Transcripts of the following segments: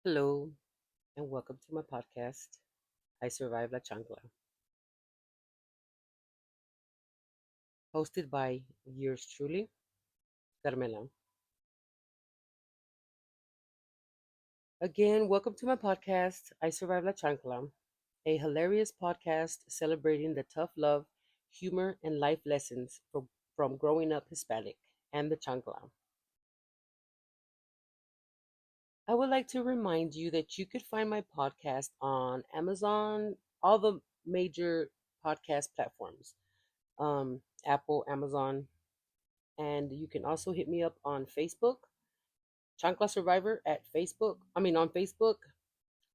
Hello, and welcome to my podcast, I Survived La Chancla, hosted by yours truly, Carmela. Again, welcome to my podcast, I Survived La Chancla, a hilarious podcast celebrating the tough love, humor, and life lessons from growing up Hispanic and the Chancla. I would like to remind you that you could find my podcast on Amazon, all the major podcast platforms, Apple, Amazon, and you can also hit me up on Facebook, Chancla Survivor at Facebook. On Facebook.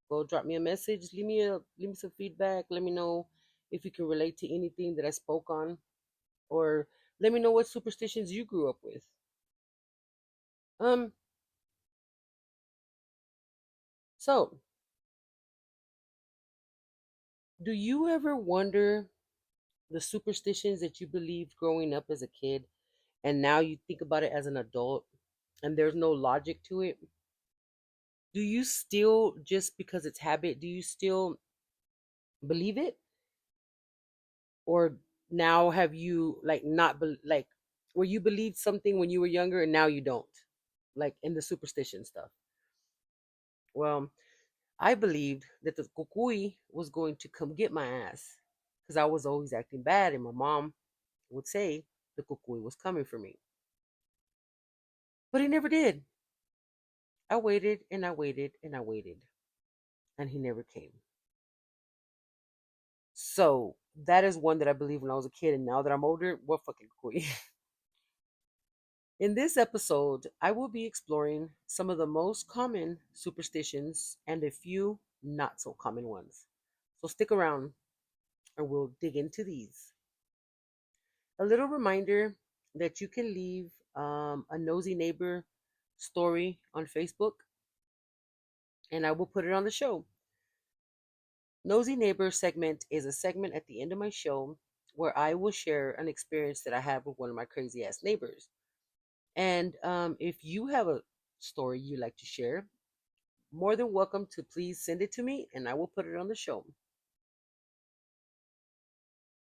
Go drop me a message. Leave me some feedback. Let me know if you can relate to anything that I spoke on, or let me know what superstitions you grew up with. Um. So, do you ever wonder the superstitions that you believed growing up as a kid, and now you think about it as an adult, and there's no logic to it? Do you still, just because it's habit, do you still believe it, or now have you like not like where you believed something when you were younger and now you don't, like in the superstition stuff? Well, I believed that the kukui was going to come get my ass because I was always acting bad, and my mom would say the kukui was coming for me, but he never did. I waited and I waited and I waited, and he never came. So that is one that I believed when I was a kid, and now that I'm older, what fucking kukui. In this episode, I will be exploring some of the most common superstitions and a few not so common ones. So stick around and we'll dig into these. A little reminder that you can leave a nosy neighbor story on Facebook, and I will put it on the show. Nosy Neighbor segment is a segment at the end of my show where I will share an experience that I had with one of my crazy ass neighbors. And if you have a story you like to share, more than welcome to please send it to me and I will put it on the show.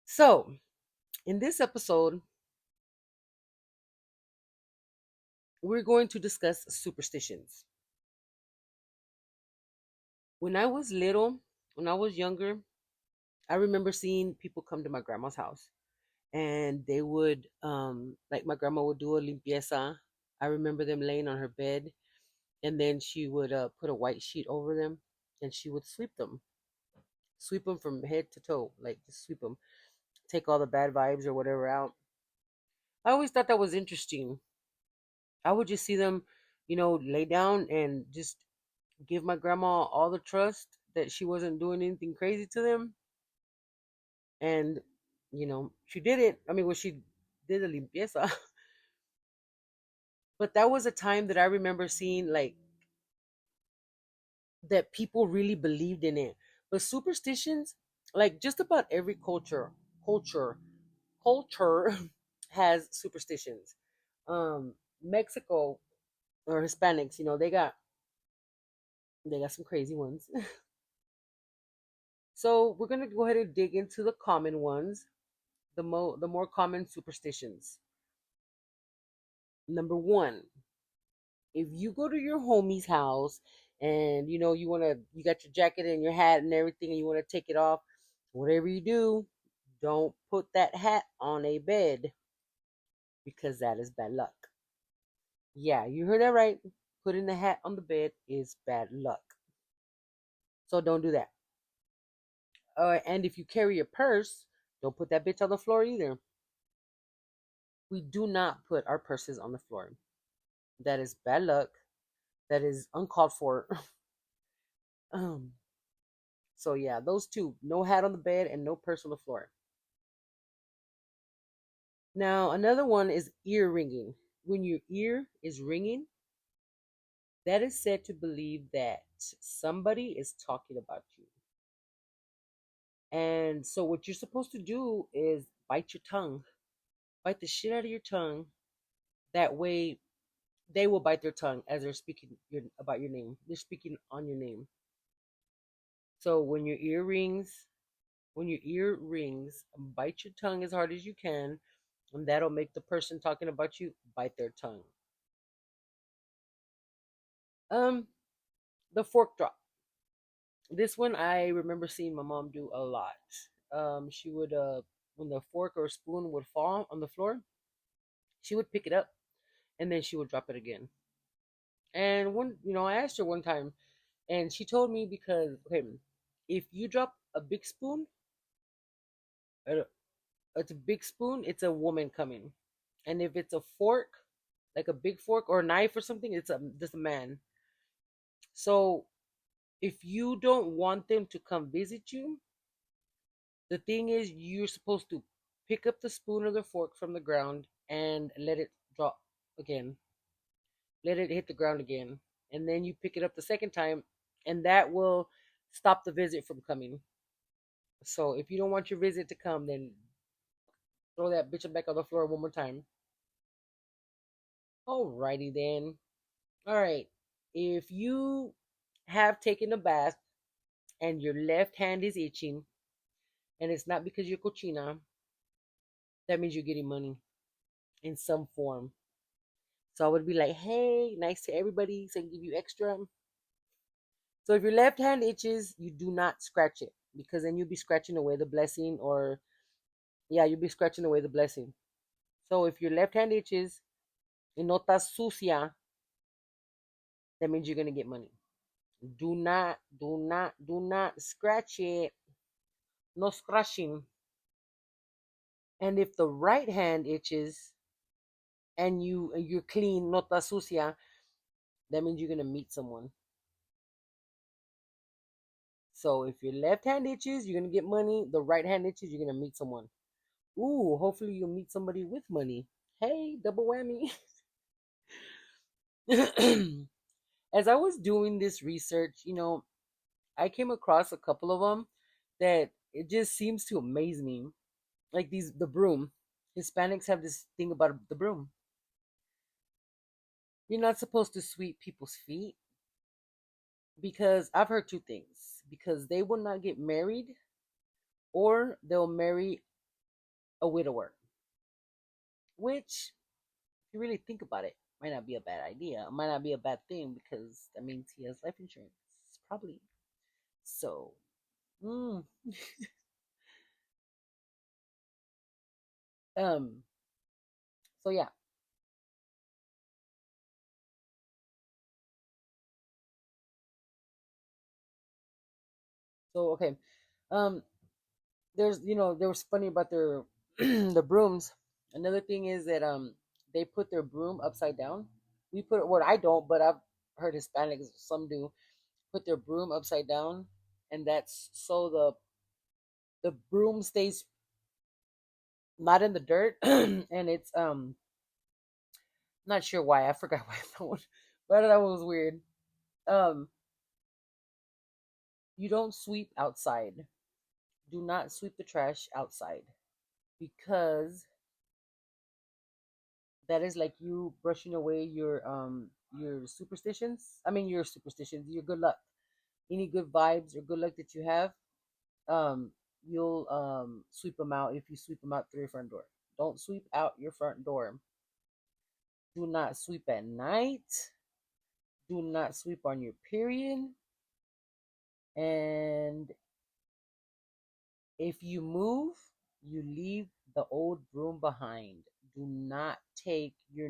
So, in this episode, we're going to discuss superstitions. When I was little, when I was younger, I remember seeing people come to my grandma's house, and they would, like my grandma would do a limpieza. I remember them laying on her bed, and then she would put a white sheet over them, and she would sweep them from head to toe, like just sweep them, take all the bad vibes or whatever out. I always thought that was interesting. I would just see them, lay down and just give my grandma all the trust that she wasn't doing anything crazy to them. And, she did it. When she did the limpieza. But that was a time that I remember seeing, like, that people really believed in it. But superstitions, like just about every culture, culture has superstitions. Mexico or Hispanics, they got some crazy ones. So we're gonna go ahead and dig into the common ones, the more common superstitions. Number one, if you go to your homie's house and you got your jacket and your hat and everything and you wanna take it off, whatever you do, don't put that hat on a bed because that is bad luck. Yeah, you heard that right. Putting the hat on the bed is bad luck. So don't do that. And if you carry a purse, don't put that bitch on the floor either. We do not put our purses on the floor. That is bad luck. That is uncalled for. um, so yeah, those two. No hat on the bed and no purse on the floor. Now, another one is ear ringing. When your ear is ringing, that is said to believe that somebody is talking about you. And so what you're supposed to do is bite your tongue. Bite the shit out of your tongue. That way they will bite their tongue as they're speaking about your name. They're speaking on your name. So when your ear rings, bite your tongue as hard as you can, and that'll make the person talking about you bite their tongue. Um, the fork drop. This one I remember seeing my mom do a lot. She would when the fork or spoon would fall on the floor, she would pick it up and then she would drop it again. And I asked her one time, and she told me because okay, if you drop a big spoon, uh, it's a big spoon, it's a woman coming, and if it's a fork, like a big fork or a knife or something, it's just a man. So if you don't want them to come visit you, the thing is you're supposed to pick up the spoon or the fork from the ground and let it drop again. Let it hit the ground again. And then you pick it up the second time, and that will stop the visit from coming. So if you don't want your visit to come, then throw that bitch back on the floor one more time. Alrighty then. Alright. If you have taken a bath and your left hand is itching, and it's not because you're cochina, that means you're getting money in some form. So I would be like, hey, nice to everybody, so I can give you extra. So if your left hand itches, you do not scratch it because then you'll be scratching away the blessing, or yeah, you'll be scratching away the blessing. So if your left hand itches y no está sucia, that means you're gonna get money. Do not scratch it. No scratching. And if the right hand itches and you're clean, no está sucia, that means you're gonna meet someone. So if your left hand itches, you're gonna get money. The right hand itches, you're gonna meet someone. Ooh, hopefully you'll meet somebody with money. Hey, double whammy. As I was doing this research, I came across a couple of them that it just seems to amaze me. Like the broom. Hispanics have this thing about the broom. You're not supposed to sweep people's feet because I've heard two things. Because they will not get married or they'll marry a widower. Which, if you really think about it, might not be a bad idea. It might not be a bad thing because that means he has life insurance. Probably. So, mm, um, so yeah. So okay. Um, there was funny about their the brooms. Another thing is that they put their broom upside down. We put it, well, I don't, but I've heard Hispanics, some do, put their broom upside down, and that's so the broom stays not in the dirt, and it's not sure why. I forgot why that one, but that one was weird. Um, you don't sweep outside. Do not sweep the trash outside because that is like you brushing away your superstitions. I mean your superstitions, your good luck. Any good vibes or good luck that you have, um, you'll sweep them out if you sweep them out through your front door. Don't sweep out your front door. Do not sweep at night. Do not sweep on your period. And if you move, you leave the old broom behind. Do not take your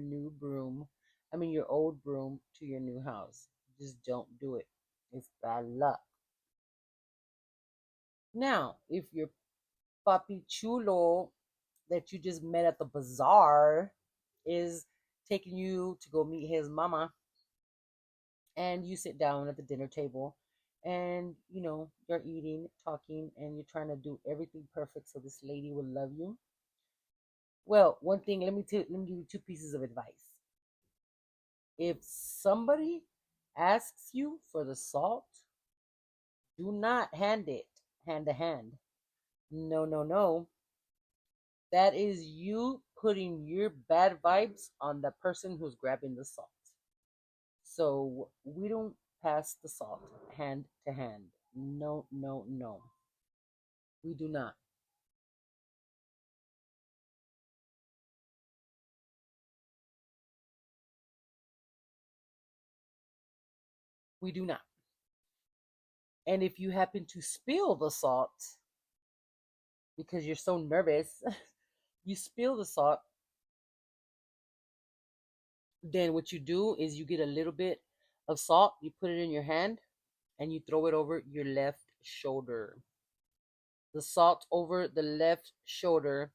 old broom to your new house. Just don't do it. It's bad luck. Now, if your papi chulo that you just met at the bazaar is taking you to go meet his mama, and you sit down at the dinner table and you're eating, talking, and you're trying to do everything perfect so this lady will love you. Well, one thing, let me give you two pieces of advice. If somebody asks you for the salt, do not hand it hand to hand. No, no, no. That is you putting your bad vibes on the person who's grabbing the salt. So we don't pass the salt hand to hand. No, no, no. We do not. We do not. And if you happen to spill the salt because you're so nervous, you spill the salt, then what you do is you get a little bit of salt, you put it in your hand, and you throw it over your left shoulder. The salt over the left shoulder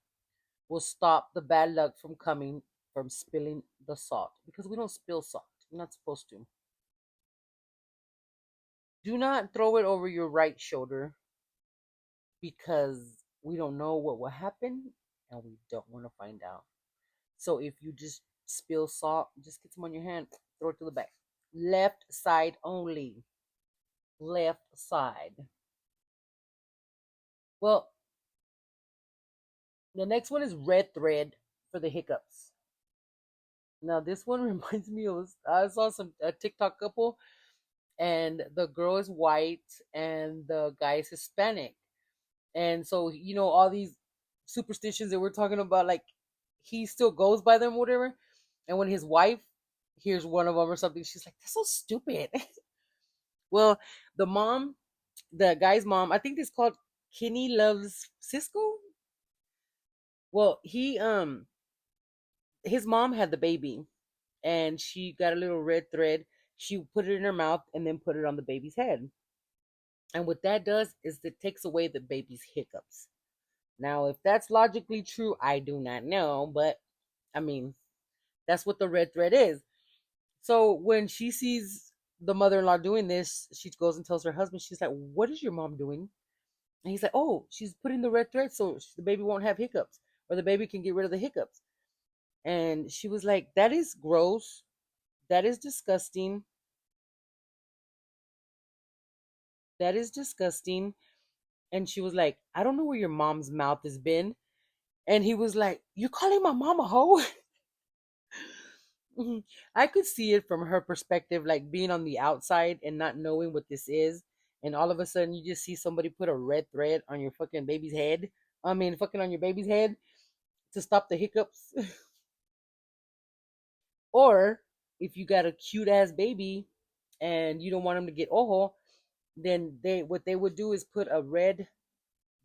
will stop the bad luck from coming from spilling the salt because we don't spill salt. You're not supposed to. Do not throw it over your right shoulder because we don't know what will happen and we don't want to find out. So if you just spill salt, just get some on your hand, throw it to the back. Left side only. Left side. Well, the next one is red thread for the hiccups. Now this one reminds me of I saw a TikTok couple, and the girl is white and the guy is Hispanic, and so all these superstitions that we're talking about, like he still goes by them, whatever. And when his wife hears one of them or something, she's like, "That's so stupid." Well, the mom, the guy's mom, I think it's called Kenny Loves Cisco. Well, his mom had the baby, and she got a little red thread. She put it in her mouth and then put it on the baby's head. And what that does is it takes away the baby's hiccups. Now, if that's logically true, I do not know, but I mean, that's what the red thread is. So when she sees the mother-in-law doing this, she goes and tells her husband, she's like, "What is your mom doing?" And he's like, "Oh, she's putting the red thread so the baby won't have hiccups, or the baby can get rid of the hiccups." And she was like, "That is gross. That is disgusting. That is disgusting." And she was like, "I don't know where your mom's mouth has been." And he was like, "You calling my mom a hoe?" I could see it from her perspective, like being on the outside and not knowing what this is. And all of a sudden, you just see somebody put a red thread on your fucking baby's head. I mean, fucking on your baby's head to stop the hiccups. Or if you got a cute ass baby and you don't want them to get ojo, then they would do is put a red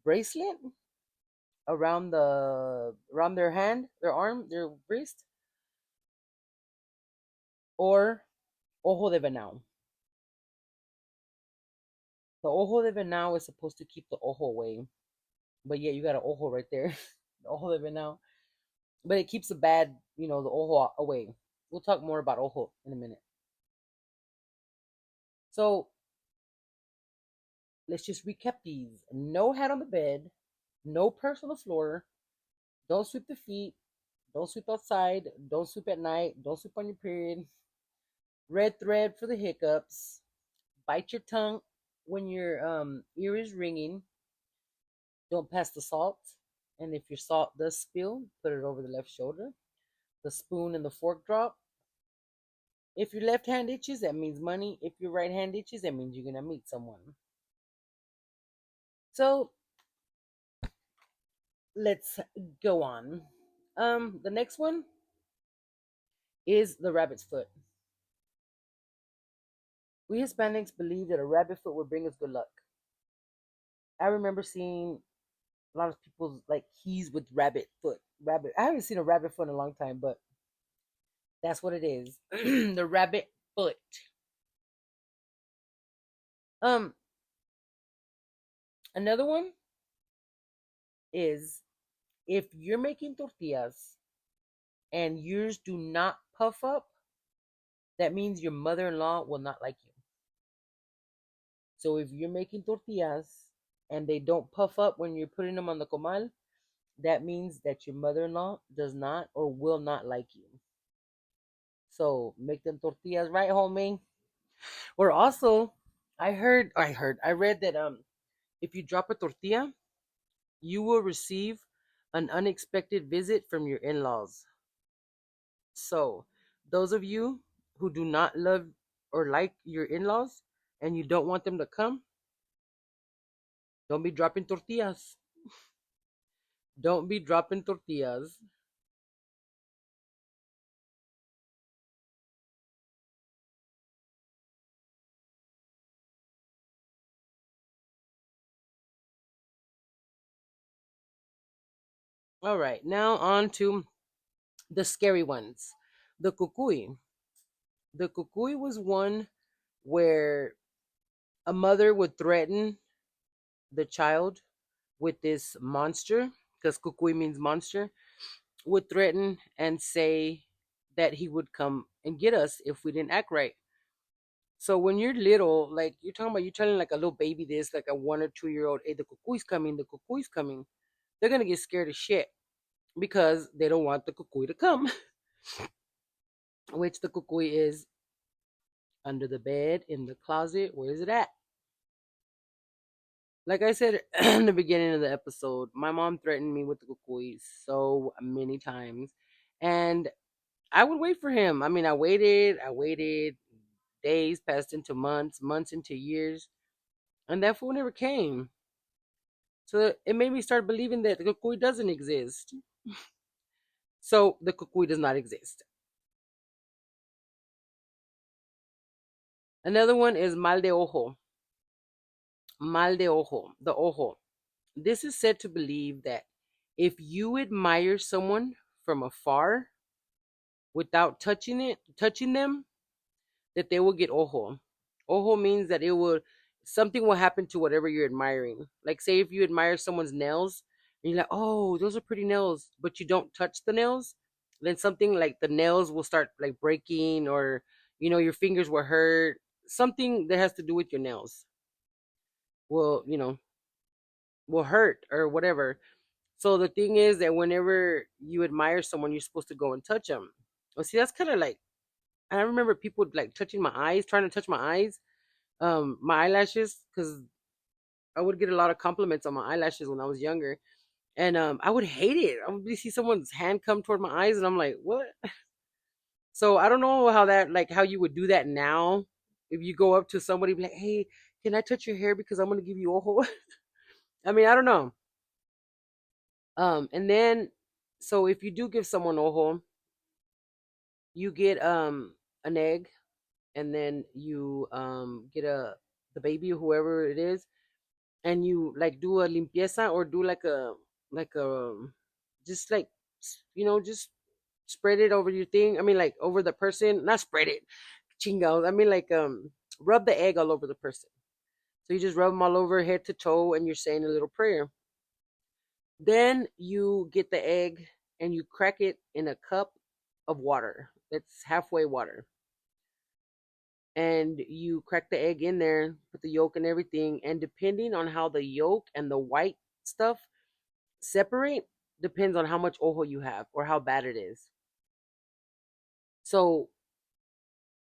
bracelet around their hand, their arm, their wrist, or ojo de venado. The ojo de venado is supposed to keep the ojo away, but yeah, you got an ojo right there, the ojo de venado. But it keeps the bad, the ojo away. We'll talk more about ojo in a minute. So let's just recap these: no hat on the bed, no purse on the floor, don't sweep the feet, don't sweep outside, don't sweep at night, don't sweep on your period, red thread for the hiccups, bite your tongue when your ear is ringing, don't pass the salt, and if your salt does spill, put it over the left shoulder. The spoon and the fork drop. If your left hand itches, that means money. If your right hand itches, that means you're gonna meet someone. So let's go on. The next one is the rabbit's foot. We Hispanics believe that a rabbit foot will bring us good luck. I remember seeing a lot of people's like keys with rabbit foot. Rabbit. I haven't seen a rabbit foot in a long time, but that's what it is. The rabbit foot. Um, Another one is if you're making tortillas and yours do not puff up, that means your mother-in-law will not like you. So if you're making tortillas and they don't puff up when you're putting them on the comal, that means that your mother-in-law does not or will not like you. So make them tortillas right, homie. Or also, I read that if you drop a tortilla, you will receive an unexpected visit from your in-laws. So those of you who do not love or like your in-laws and you don't want them to come, don't be dropping tortillas. Don't be dropping tortillas. All right, now on to the scary ones. The kukui. The kukui was one where a mother would threaten the child with this monster, because kukui means monster, would threaten and say that he would come and get us if we didn't act right. So when you're little, like you're talking about, you're telling like a little baby this, like a 1 or 2 year old, hey, the kukui's coming, the kukui's coming. They're gonna get scared as shit because they don't want the kukui to come, which the kukui is under the bed, in the closet. Where is it at? Like I said in the beginning of the episode, my mom threatened me with the kukui so many times, and I would wait for him. I mean, I waited. Days passed into months, months into years, and that fool never came. So it made me start believing that the kukui doesn't exist. So the kukui does not exist. Another one is mal de ojo. Mal de ojo, the ojo. This is said to believe that if you admire someone from afar without touching them, that they will get ojo. Ojo means that it will something will happen to whatever you're admiring. Like say if you admire someone's nails and you're like, oh, those are pretty nails, but you don't touch the nails, then something like the nails will start like breaking, or your fingers will hurt. Something that has to do with your nails will will hurt or whatever. So the thing is that whenever you admire someone, you're supposed to go and touch them. Well, see, that's kind of like I remember people like touching my eyes, trying to touch my eyes, my eyelashes, because I would get a lot of compliments on my eyelashes when I was younger, and I would hate it. I would see someone's hand come toward my eyes, and I'm like, what? So I don't know how that like how you would do that now. If you go up to somebody, be like, hey, can I touch your hair because I'm gonna give you a hole? I mean, I don't know. And then so if you do give someone a hole, you get an egg, and then you get the baby or whoever it is, and you like do a limpieza or do like a just like just spread it over your thing. I mean like over the person, not spread it, chingados. I mean like rub the egg all over the person. So you just rub them all over head to toe, and you're saying a little prayer. Then you get the egg and you crack it in a cup of water that's halfway water, and you crack the egg in there, put the yolk and everything, and depending on how the yolk and the white stuff separate, depends on how much ojo you have or how bad it is. So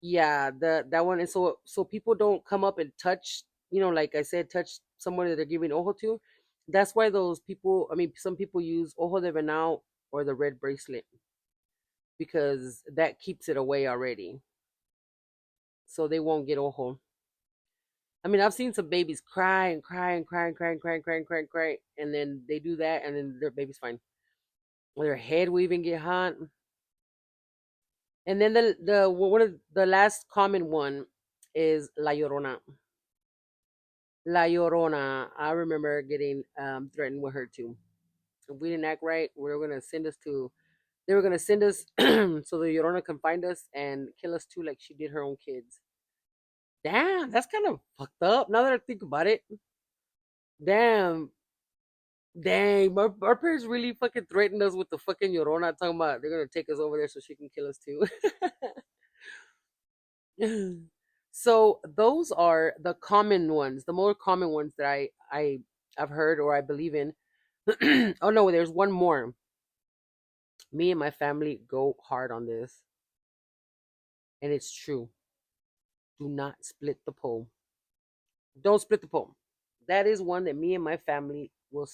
yeah, that one, and so people don't come up and touch, like I said, touch someone that they're giving ojo to. That's why those people, I mean, some people use ojo de venado or the red bracelet, because that keeps it away already, so they won't get ojo. I mean, I've seen some babies cry and cry and cry and cry and cry and cry and cry and cry, and then they do that, and then their baby's fine. Their head will even get hot. And then the one of the last common one is La Llorona. La Llorona. I remember getting threatened with her too. If we didn't act right, we were gonna send us to. They were gonna send us so the Llorona can find us and kill us too, like she did her own kids. Damn, that's kind of fucked up. Now that I think about it, damn, dang, our parents really fucking threatened us with the fucking Llorona, talking about they're gonna take us over there so she can kill us too. So those are the common ones, the more common ones that I've heard or I believe in. Oh no, there's one more. Me and my family go hard on this, and it's true. Do not split the pole. Don't split the pole. That is one that me and my family will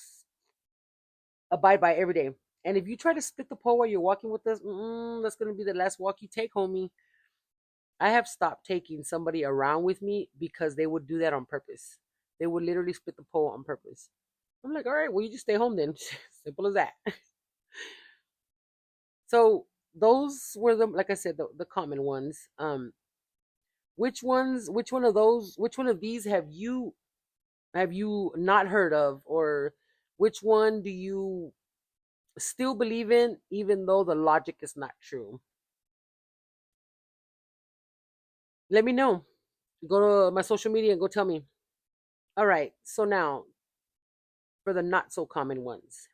abide by every day. And if you try to split the pole while you're walking with us, that's gonna be the last walk you take, homie. I have stopped taking somebody around with me because they would do that on purpose. They would literally split the pole on purpose. I'm like, all right, well, you just stay home then. Simple as that. So those were the, like I said, the common ones. Which one of these have you not heard of, or which one do you still believe in, even though the logic is not true? Let me know. Go to my social media and go tell me. All right. So now for the not so common ones,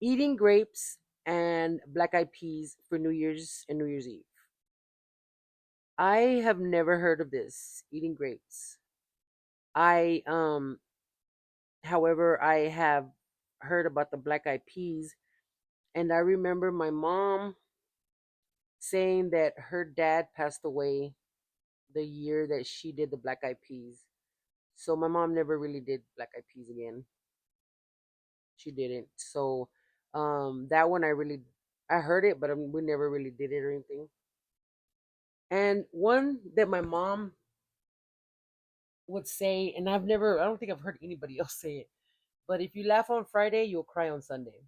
eating grapes and black eyed peas for New Year's and New Year's Eve. I have never heard of this, eating grapes. I however, I have heard about the black eyed peas, and I remember my mom saying that her dad passed away the year that she did the black eyed peas. So my mom never really did black eyed peas again. She didn't. So that one I heard it, but we never really did it or anything. And one that my mom would say, and I don't think I've heard anybody else say it, but if you laugh on Friday, you'll cry on Sunday.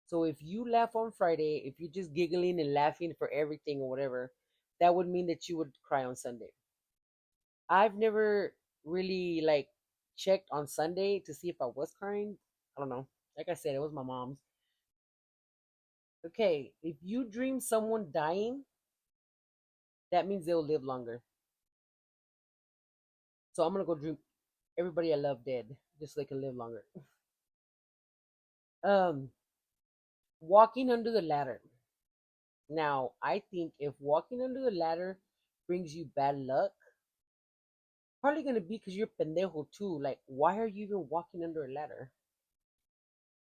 So if you laugh on Friday, if you're just giggling and laughing for everything or whatever, that would mean that you would cry on Sunday. I've never really like checked on Sunday to see if I was crying. I don't know. Like I said, it was my mom's. Okay, if you dream someone dying, that means they'll live longer. So I'm gonna go dream everybody I love dead, just so they can live longer. Um, walking under the ladder. Now, I think if walking under the ladder brings you bad luck, probably gonna be because you're pendejo too. Like, why are you even walking under a ladder?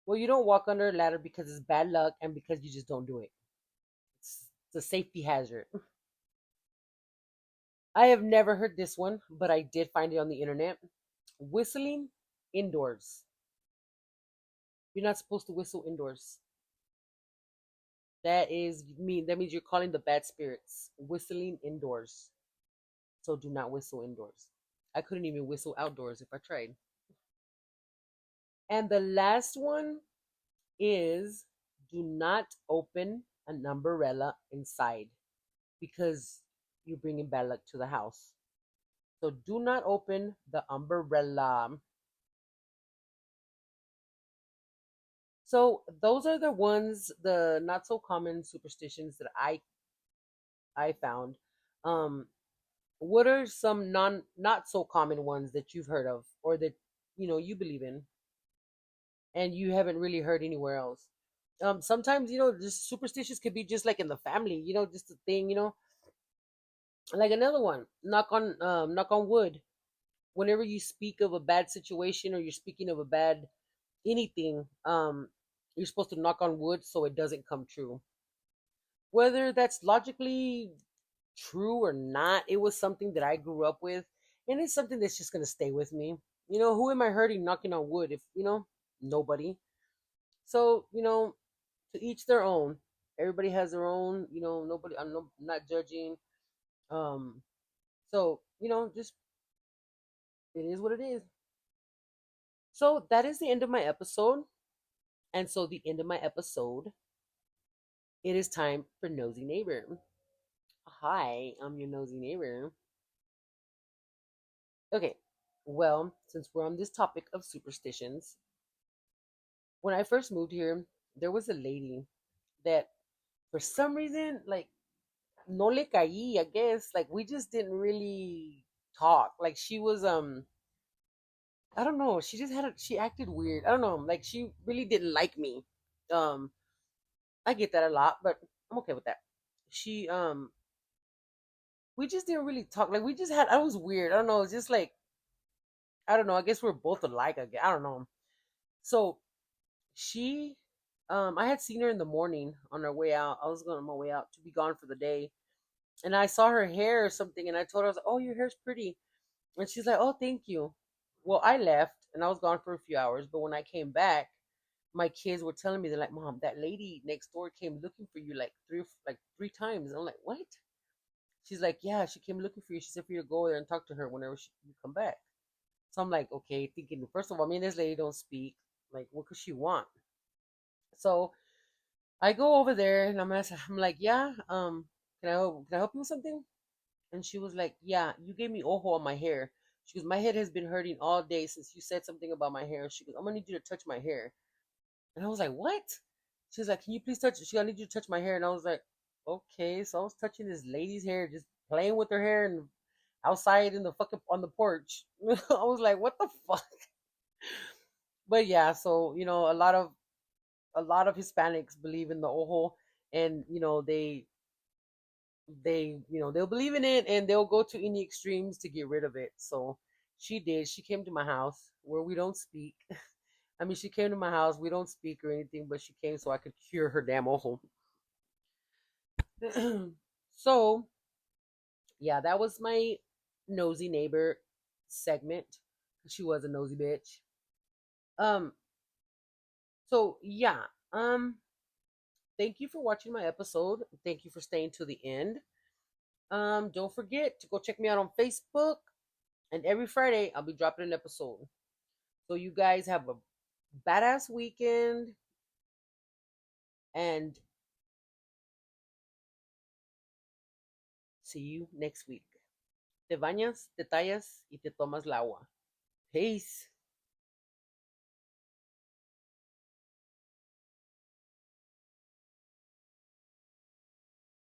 Well, you don't walk under a ladder because it's bad luck and because you just don't do it. It's a safety hazard. I have never heard this one, but I did find it on the internet. Whistling indoors. You're not supposed to whistle indoors. That means you're calling the bad spirits. Whistling indoors. So do not whistle indoors. I couldn't even whistle outdoors if I tried. And the last one is do not open an umbrella inside because you're bringing bad luck to the house. So do not open the umbrella. So those are the ones, the not so common superstitions that I found. Um, what are some not so common ones that you've heard of or that you believe in and you haven't really heard anywhere else? Sometimes just superstitions could be just like in the family, just a thing, like another one. Knock on wood. Whenever you speak of a bad situation or you're speaking of a bad anything, you're supposed to knock on wood so it doesn't come true. Whether that's logically true or not, it was something that I grew up with, and it's something that's just gonna stay with me. Who am I hurting knocking on wood if nobody? So to each their own. Everybody has their own. Nobody. I'm not judging. Um, so just it is what it is. So that is the end of my episode, and so the end of my episode, it is time for nosy neighbor. Hi, I'm your nosy neighbor. Okay, well, since we're on this topic of superstitions, when I first moved here, there was a lady that, for some reason, like, no le caí, I guess. Like, we just didn't really talk. Like, she was, I don't know, she acted weird. I don't know, like, she really didn't like me. Um, I get that a lot, but I'm okay with that. She, we just didn't really talk. Like, I was weird. I don't know, it's just like, I don't know, I guess we're both alike, I don't know. So, she I had seen her in the morning on her way out. I was going on my way out to be gone for the day. And I saw her hair or something and I told her, I was like, "Oh, your hair's pretty." And she's like, "Oh, thank you." Well, I left and I was gone for a few hours, but when I came back, my kids were telling me, they're like, "Mom, that lady next door came looking for you like three times." And I'm like, "What?" She's like, yeah, she came looking for you. She said for you to go there and talk to her whenever you come back. So I'm like, okay, thinking, first of all, me and this lady don't speak. Like, what could she want? So I go over there and I'm like, yeah, can I help you with something? And she was like, yeah, you gave me ojo on my hair. She goes, my head has been hurting all day since you said something about my hair. She goes, I'm gonna need you to touch my hair. And I was like, what? She was like, can you please touch it? She goes, I need you to touch my hair. And I was like, okay. So I was touching this lady's hair, just playing with her hair and outside in the fucking on the porch. I was like, what the fuck? But yeah, so a lot of Hispanics believe in the ojo, and they'll believe in it and they'll go to any extremes to get rid of it. So she did. She came to my house where we don't speak. I mean, she came to my house. We don't speak or anything, but she came so I could cure her damn ojo. So yeah, that was my nosy neighbor segment. She was a nosy bitch. Um. So yeah. Thank you for watching my episode. Thank you for staying to the end. Don't forget to go check me out on Facebook. And every Friday, I'll be dropping an episode. So you guys have a badass weekend. And see you next week. Te bañas, te tallas y te tomas el agua. Peace.